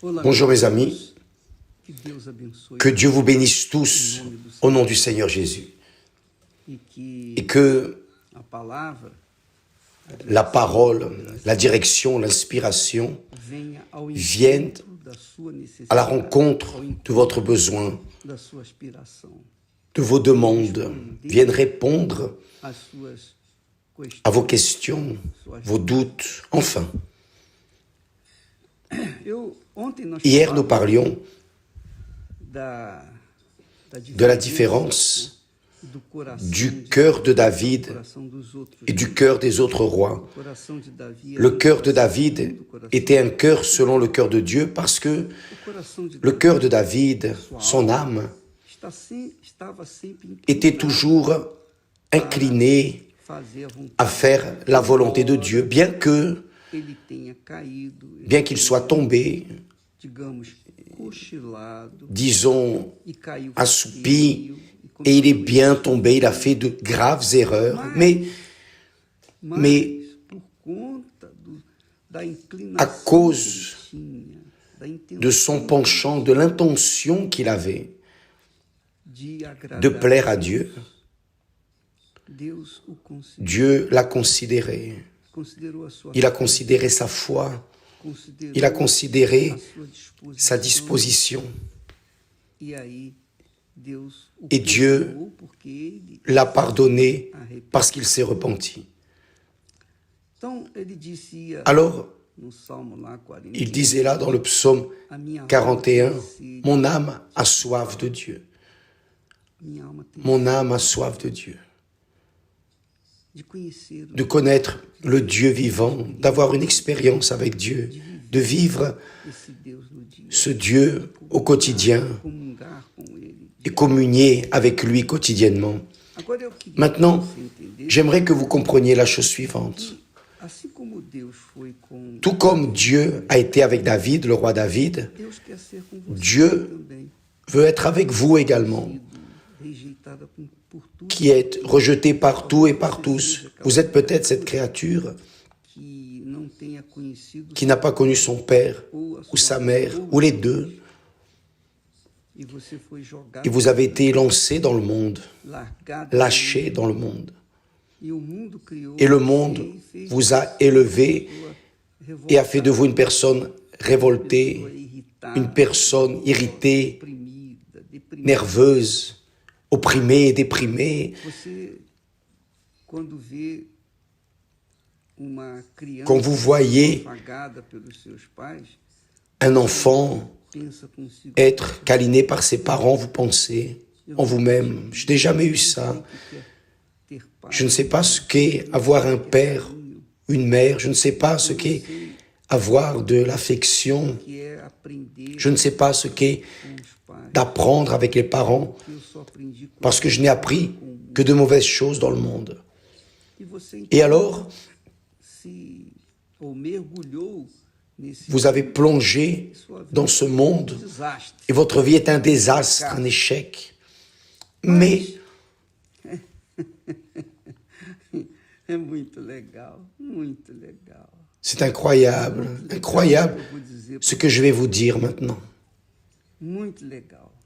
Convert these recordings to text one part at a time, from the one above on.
Bonjour mes amis, que Dieu vous bénisse tous au nom du Seigneur Jésus et que la parole, la direction, l'inspiration viennent à la rencontre de votre besoin, de vos demandes, viennent répondre à vos questions, vos doutes, enfin. Hier, nous parlions de la différence du cœur de David et du cœur des autres rois. Le cœur de David était un cœur selon le cœur de Dieu parce que le cœur de David, son âme, était toujours incliné à faire la volonté de Dieu, bien qu'il soit tombé, disons, assoupi, et il est bien tombé, il a fait de graves erreurs, mais à cause de son penchant, de l'intention qu'il avait de plaire à Dieu, Dieu l'a considéré. Il a considéré sa foi, il a considéré sa disposition. Et Dieu l'a pardonné parce qu'il s'est repenti. Alors, il disait là dans le psaume 41, « Mon âme a soif de Dieu. Mon âme a soif de Dieu. » De connaître le Dieu vivant, d'avoir une expérience avec Dieu, de vivre ce Dieu au quotidien et communier avec lui quotidiennement. Maintenant, j'aimerais que vous compreniez la chose suivante. Tout comme Dieu a été avec David, le roi David, Dieu veut être avec vous également, qui êtes rejeté partout et par tous. Vous êtes peut-être cette créature qui n'a pas connu son père ou sa mère, ou les deux, et vous avez été lancé dans le monde, lâché dans le monde. Et le monde vous a élevé et a fait de vous une personne révoltée, une personne irritée, nerveuse, opprimée, déprimée. Quand vous voyez un enfant être câliné par ses parents, vous pensez en vous-même, je n'ai jamais eu ça. Je ne sais pas ce qu'est avoir un père, une mère, je ne sais pas ce qu'est avoir de l'affection, je ne sais pas ce qu'est d'apprendre avec les parents, parce que je n'ai appris que de mauvaises choses dans le monde. Et alors, vous avez plongé dans ce monde et votre vie est un désastre, un échec. Mais c'est incroyable, incroyable ce que je vais vous dire maintenant.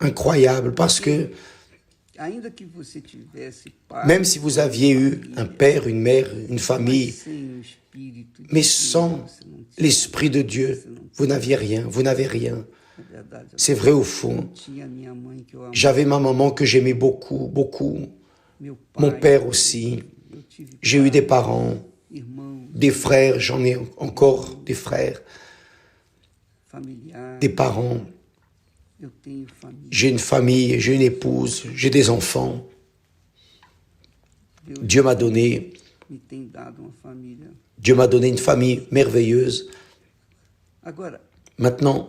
Incroyable parce que même si vous aviez eu un père, une mère, une famille, mais sans l'Esprit de Dieu, vous n'aviez rien, vous n'avez rien. C'est vrai au fond. J'avais ma maman que j'aimais beaucoup, beaucoup. Mon père aussi. J'ai eu des parents, des frères, j'en ai encore des frères, des parents. J'ai une famille, j'ai une épouse, j'ai des enfants. Dieu m'a donné une famille merveilleuse. Maintenant,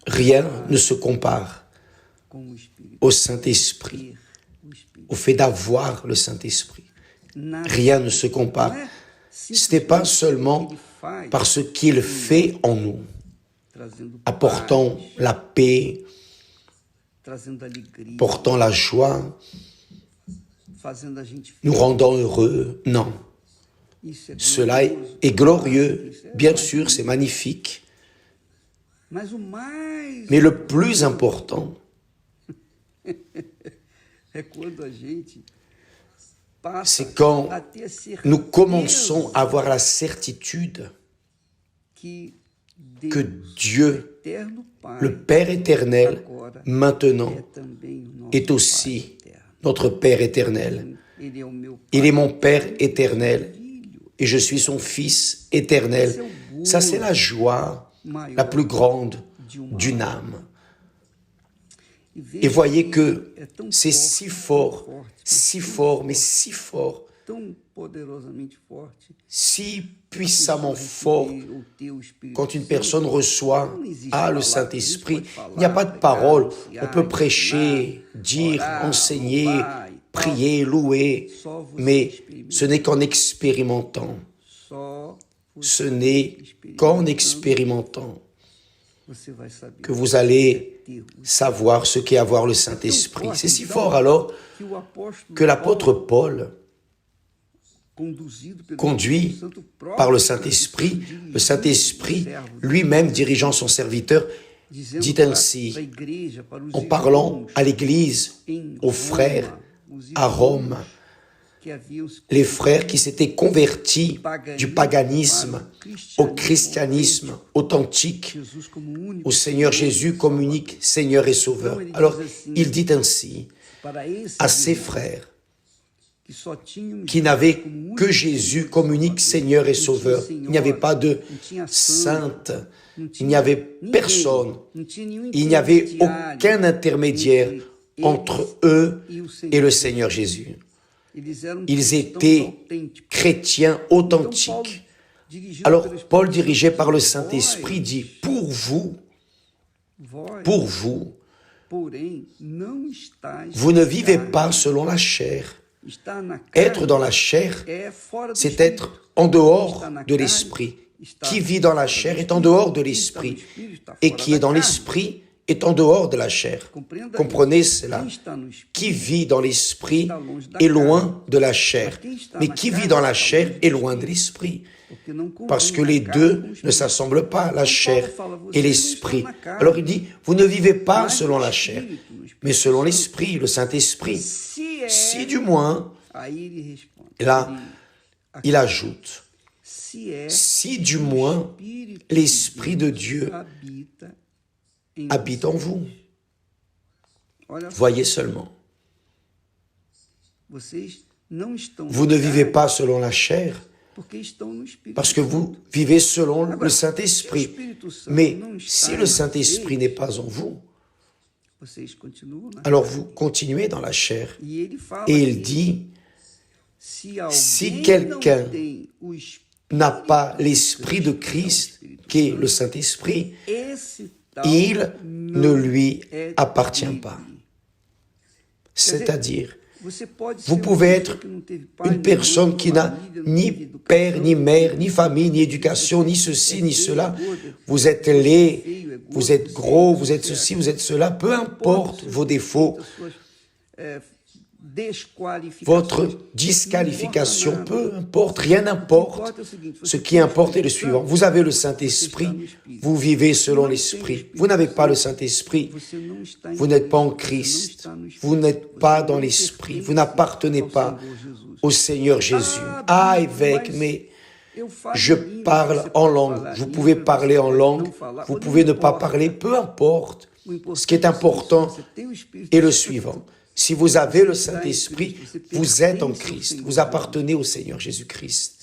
rien ne se compare au Saint-Esprit, au fait d'avoir le Saint-Esprit. Rien ne se compare. Ce n'est pas seulement par ce qu'il fait en nous, apportant la paix, portant la joie, nous rendant heureux. Non. Cela est glorieux, bien sûr, c'est magnifique, Mais le plus important, c'est quand nous commençons à avoir la certitude que Dieu, le Père éternel, maintenant, est aussi notre Père éternel. Il est mon Père éternel et je suis son Fils éternel. Ça, c'est la joie la plus grande d'une âme. Et voyez que c'est si fort, mais si fort, si puissamment fort, quand une personne reçoit le Saint-Esprit, il n'y a pas de parole. On peut prêcher, dire, enseigner, prier, louer, mais ce n'est qu'en expérimentant. Ce n'est qu'en expérimentant que vous allez savoir ce qu'est avoir le Saint-Esprit. C'est si fort alors que l'apôtre Paul, conduit par le Saint-Esprit lui-même dirigeant son serviteur, dit ainsi, en parlant à l'Église, aux frères à Rome, les frères qui s'étaient convertis du paganisme au christianisme authentique, au Seigneur Jésus comme unique Seigneur et Sauveur. Alors, il dit ainsi à ses frères qui n'avaient que Jésus comme unique Seigneur et Sauveur. Il n'y avait pas de sainte, il n'y avait personne, il n'y avait aucun intermédiaire entre eux et le Seigneur Jésus. Ils étaient chrétiens authentiques. Alors, Paul, dirigé par le Saint-Esprit, dit, pour vous, vous ne vivez pas selon la chair. Être dans la chair, c'est être en dehors de l'esprit. Qui vit dans la chair est en dehors de l'esprit. Et qui est dans l'esprit est en dehors de la chair. Comprenez cela. Qui vit dans l'esprit est loin de la chair. Mais qui vit dans la chair est loin de l'esprit. Parce que les deux ne s'assemblent pas, la chair et l'esprit. Alors il dit, vous ne vivez pas selon la chair, mais selon l'esprit, le Saint-Esprit. Si du moins, là, il ajoute, si du moins l'Esprit de Dieu habite en vous. Voyez seulement. Vous ne vivez pas selon la chair, parce que vous vivez selon le Saint-Esprit. Mais si le Saint-Esprit n'est pas en vous, alors vous continuez dans la chair. Et il dit, si quelqu'un n'a pas l'Esprit de Christ, qui est le Saint-Esprit, il ne lui appartient pas. C'est-à-dire, vous pouvez être une personne qui n'a ni père, ni mère, ni famille, ni éducation, ni ceci, ni cela. Vous êtes laid, vous êtes gros, vous êtes ceci, vous êtes cela. Peu importe vos défauts, votre disqualification, peu importe, rien n'importe. Ce qui importe est le suivant. Vous avez le Saint-Esprit, vous vivez selon l'Esprit. Vous n'avez pas le Saint-Esprit, vous n'êtes pas en Christ, vous n'êtes pas dans l'Esprit, vous n'appartenez pas au Seigneur Jésus. Ah, évêque, mais je parle en langue. Vous pouvez parler en langue, vous pouvez ne pas parler, peu importe. Ce qui est important est le suivant. Si vous avez le Saint-Esprit, vous êtes en Christ, vous appartenez au Seigneur Jésus-Christ.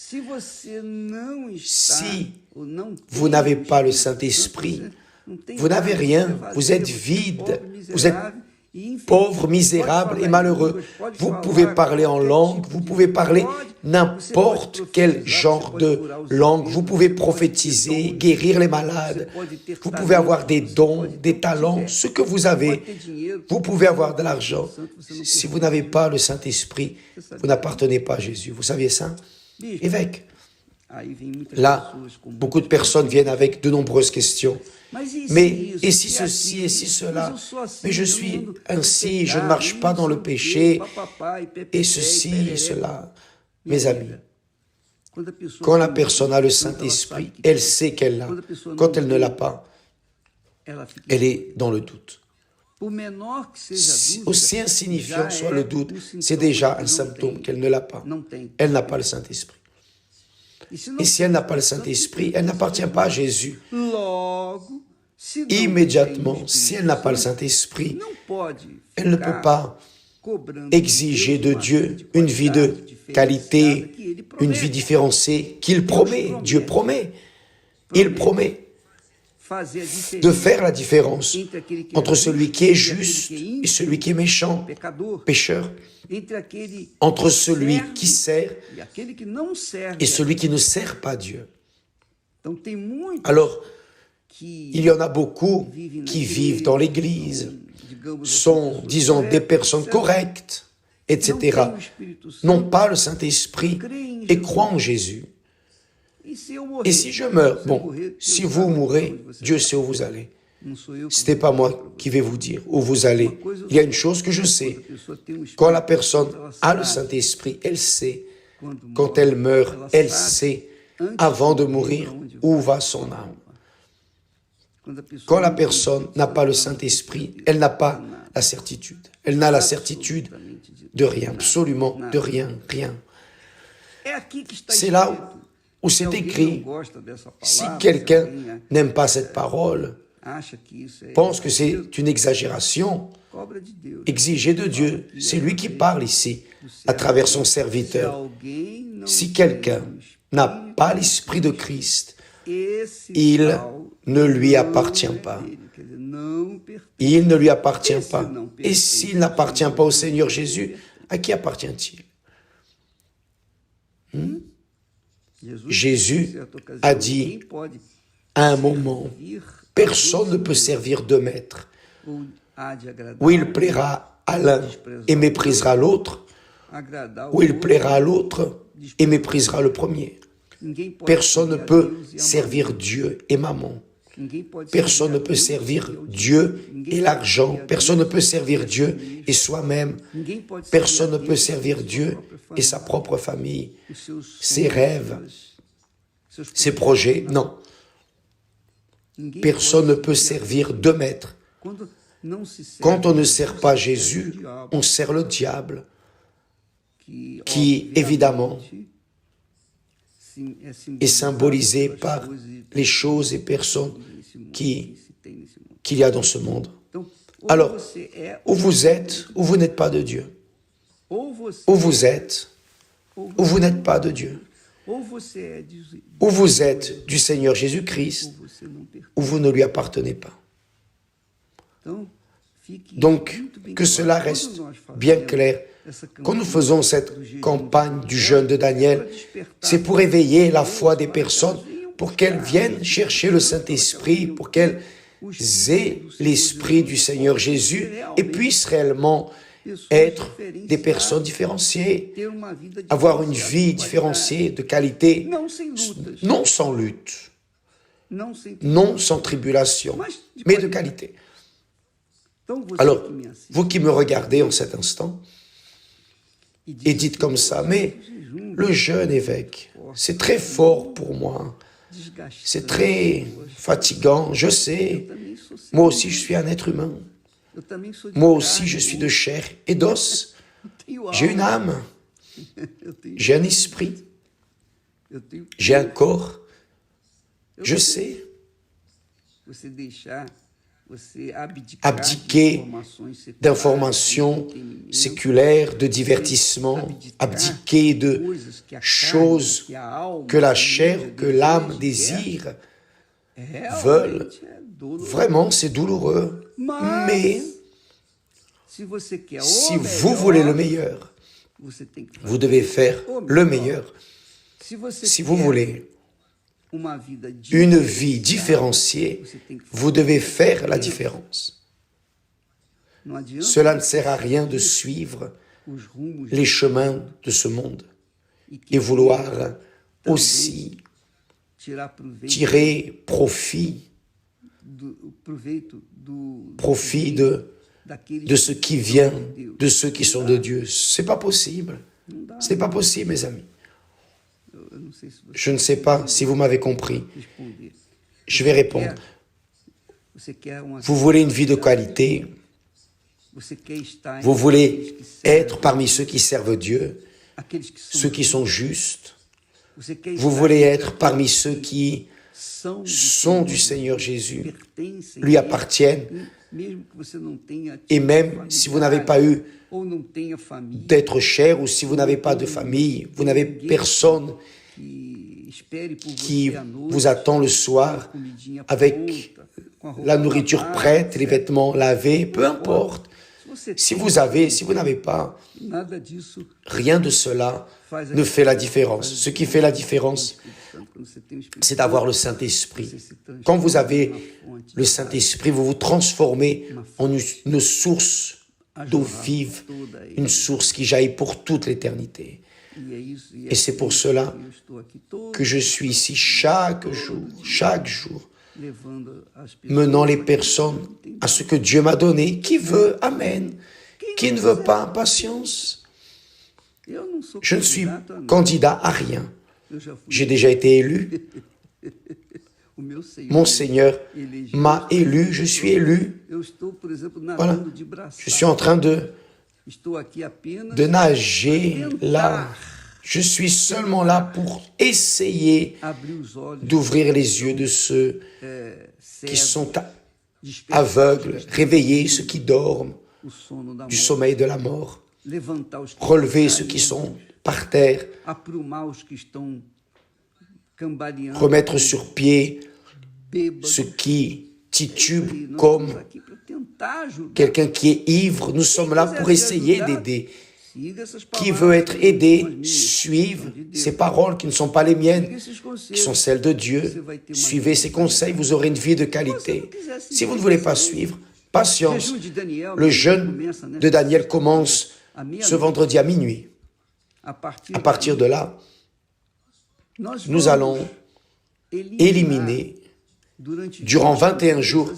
Si vous n'avez pas le Saint-Esprit, vous n'avez rien, vous êtes vide, vous êtes pauvre, misérable et malheureux. Vous pouvez parler en langue, vous pouvez parler n'importe quel genre de langue, vous pouvez prophétiser, guérir les malades, vous pouvez avoir des dons, des talents, ce que vous avez, vous pouvez avoir de l'argent. Si vous n'avez pas le Saint-Esprit, vous n'appartenez pas à Jésus. Vous saviez ça? Évêque. Là, beaucoup de personnes viennent avec de nombreuses questions. Mais, et si ceci, et si cela, mais je suis ainsi, je ne marche pas dans le péché, et ceci, et cela. Mes amis, quand la personne a le Saint-Esprit, elle sait qu'elle l'a. Quand elle ne l'a pas, elle est dans le doute. Aussi insignifiant soit le doute, c'est déjà un symptôme qu'elle ne l'a pas. Elle n'a pas le Saint-Esprit. Et si elle n'a pas le Saint-Esprit, elle n'appartient pas à Jésus. Immédiatement, si elle n'a pas le Saint-Esprit, elle ne peut pas exiger de Dieu une vie de qualité, une vie différenciée qu'il promet. Dieu promet. Il promet de faire la différence entre celui qui est juste et celui qui est méchant, pécheur, entre celui qui sert et celui qui ne sert pas Dieu. Alors, il y en a beaucoup qui vivent dans l'Église, sont, disons, des personnes correctes, etc., n'ont pas le Saint-Esprit et croient en Jésus. Et si je meurs, bon, si vous mourrez, Dieu sait où vous allez. Ce n'est pas moi qui vais vous dire où vous allez. Il y a une chose que je sais. Quand la personne a le Saint-Esprit, elle sait. Quand elle meurt, elle sait, avant de mourir, où va son âme. Quand la personne n'a pas le Saint-Esprit, elle n'a pas la certitude. Elle n'a la certitude de rien, absolument de rien, rien. C'est là où c'est écrit, si quelqu'un n'aime pas cette parole, pense que c'est une exagération, exigée de Dieu, c'est lui qui parle ici, à travers son serviteur. Si quelqu'un n'a pas l'Esprit de Christ, il ne lui appartient pas. Il ne lui appartient pas. Et s'il n'appartient pas au Seigneur Jésus, à qui appartient-il? Jésus a dit à un moment, personne ne peut servir deux maîtres, où il plaira à l'un et méprisera l'autre, ou il plaira à l'autre et méprisera le premier. Personne ne peut servir Dieu et mammon. Personne ne peut servir Dieu et l'argent. Personne ne peut servir Dieu et soi-même. Personne ne peut servir Dieu et sa propre famille, ses rêves, ses projets. Non. Personne ne peut servir deux maîtres. Quand on ne sert pas Jésus, on sert le diable, qui, évidemment, est symbolisé par les choses et personnes qu'il y a dans ce monde. Alors, où vous êtes, ou vous n'êtes pas de Dieu. Où vous êtes, ou vous n'êtes pas de Dieu. Où vous êtes du Seigneur Jésus-Christ, ou vous ne lui appartenez pas. Donc, que cela reste bien clair. Quand nous faisons cette campagne du jeûne de Daniel, c'est pour éveiller la foi des personnes, pour qu'elles viennent chercher le Saint-Esprit, pour qu'elles aient l'Esprit du Seigneur Jésus et puissent réellement être des personnes différenciées, avoir une vie différenciée, de qualité, non sans lutte, non sans tribulation, mais de qualité. Alors, vous qui me regardez en cet instant, et dites comme ça, mais le jeûne, évêque, c'est très fort pour moi, c'est très fatigant, je sais, moi aussi je suis un être humain, moi aussi je suis de chair et d'os, j'ai une âme, j'ai un esprit, j'ai un corps, je sais. Abdiquer d'informations séculaires, de divertissements, abdiquer de choses que la chair, que l'âme désire, veulent. Vraiment, c'est douloureux. Mais si vous voulez le meilleur, vous devez faire le meilleur. Si vous voulez une vie différenciée, vous devez faire la différence. Cela ne sert à rien de suivre les chemins de ce monde et vouloir aussi tirer profit de ce qui vient de ceux qui sont de Dieu. Ce n'est pas possible. Ce n'est pas possible, mes amis. Je ne sais pas si vous m'avez compris. Je vais répondre. Vous voulez une vie de qualité. Vous voulez être parmi ceux qui servent Dieu, ceux qui sont justes. Vous voulez être parmi ceux qui sont du Seigneur Jésus, lui appartiennent. Et même si vous n'avez pas eu d'être cher ou si vous n'avez pas de famille, vous n'avez personne qui vous attend le soir avec la nourriture prête, les vêtements lavés, peu importe. Si vous avez, si vous n'avez pas, rien de cela ne fait la différence. Ce qui fait la différence, c'est d'avoir le Saint-Esprit. Quand vous avez le Saint-Esprit, vous vous transformez en une source d'eau vive, une source qui jaillit pour toute l'éternité. Et c'est pour cela que je suis ici chaque jour, menant les personnes à ce que Dieu m'a donné. Qui veut, amen. Qui ne veut pas, patience. Je ne suis candidat à rien. J'ai déjà été élu. Mon Seigneur m'a élu, je suis élu. Voilà. Je suis en train de nager là. Je suis seulement là pour essayer d'ouvrir les yeux de ceux qui sont aveugles, réveiller ceux qui dorment du sommeil de la mort, relever ceux qui sont par terre, remettre sur pied ceux qui titubent comme quelqu'un qui est ivre. Nous sommes là pour essayer d'aider. Qui veut être aidé, suive ces paroles qui ne sont pas les miennes, qui sont celles de Dieu. Suivez ces conseils, vous aurez une vie de qualité. Si vous ne voulez pas suivre, patience. Le jeûne de Daniel commence ce vendredi à minuit. À partir de là, nous allons éliminer durant 21 jours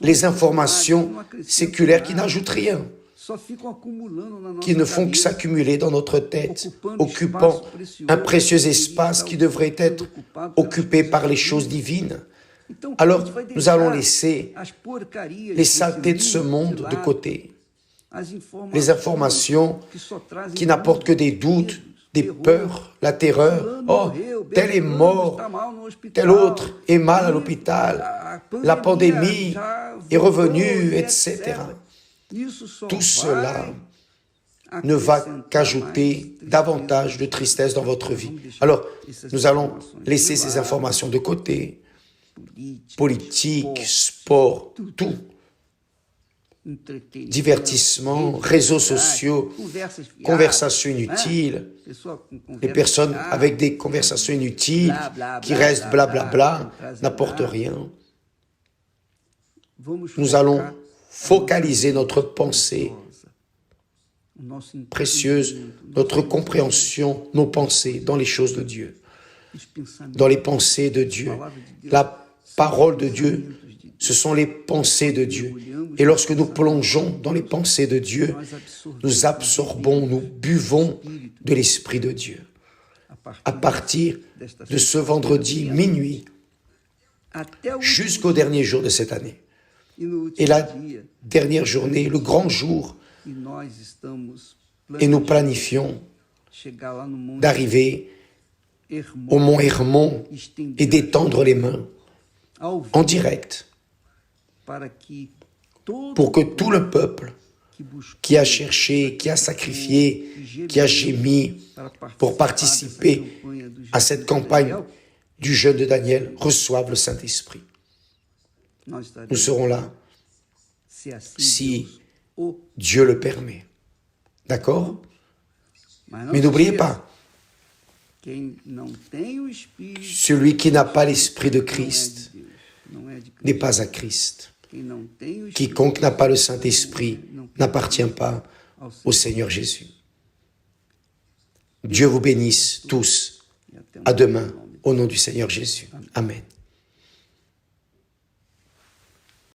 les informations séculaires qui n'ajoutent rien, qui ne font que s'accumuler dans notre tête, occupant un précieux espace qui devrait être occupé par les choses divines. Alors, nous allons laisser les saletés de ce monde de côté, les informations qui n'apportent que des doutes, des peurs, la terreur. Oh, tel est mort, tel autre est mal à l'hôpital, la pandémie est revenue, etc. Tout cela ne va qu'ajouter davantage de tristesse dans votre vie. Alors, nous allons laisser ces informations de côté. Politique, sport, tout. Divertissement, réseaux sociaux, conversations inutiles, les personnes avec des conversations inutiles qui restent blablabla, n'apportent rien. Nous allons focaliser notre pensée précieuse, notre compréhension, nos pensées dans les choses de Dieu, dans les pensées de Dieu. La parole de Dieu, ce sont les pensées de Dieu. Et lorsque nous plongeons dans les pensées de Dieu, nous absorbons, nous buvons de l'Esprit de Dieu. À partir de ce vendredi minuit jusqu'au dernier jour de cette année. Et la dernière journée, le grand jour, et nous planifions d'arriver au mont Hermon et d'étendre les mains en direct pour que tout le peuple qui a cherché, qui a sacrifié, qui a gémi pour participer à cette campagne du jeûne de Daniel reçoive le Saint-Esprit. Nous serons là si Dieu le permet. D'accord? Mais n'oubliez pas, celui qui n'a pas l'Esprit de Christ n'est pas à Christ. Quiconque n'a pas le Saint-Esprit n'appartient pas au Seigneur Jésus. Dieu vous bénisse tous. À demain, au nom du Seigneur Jésus. Amen.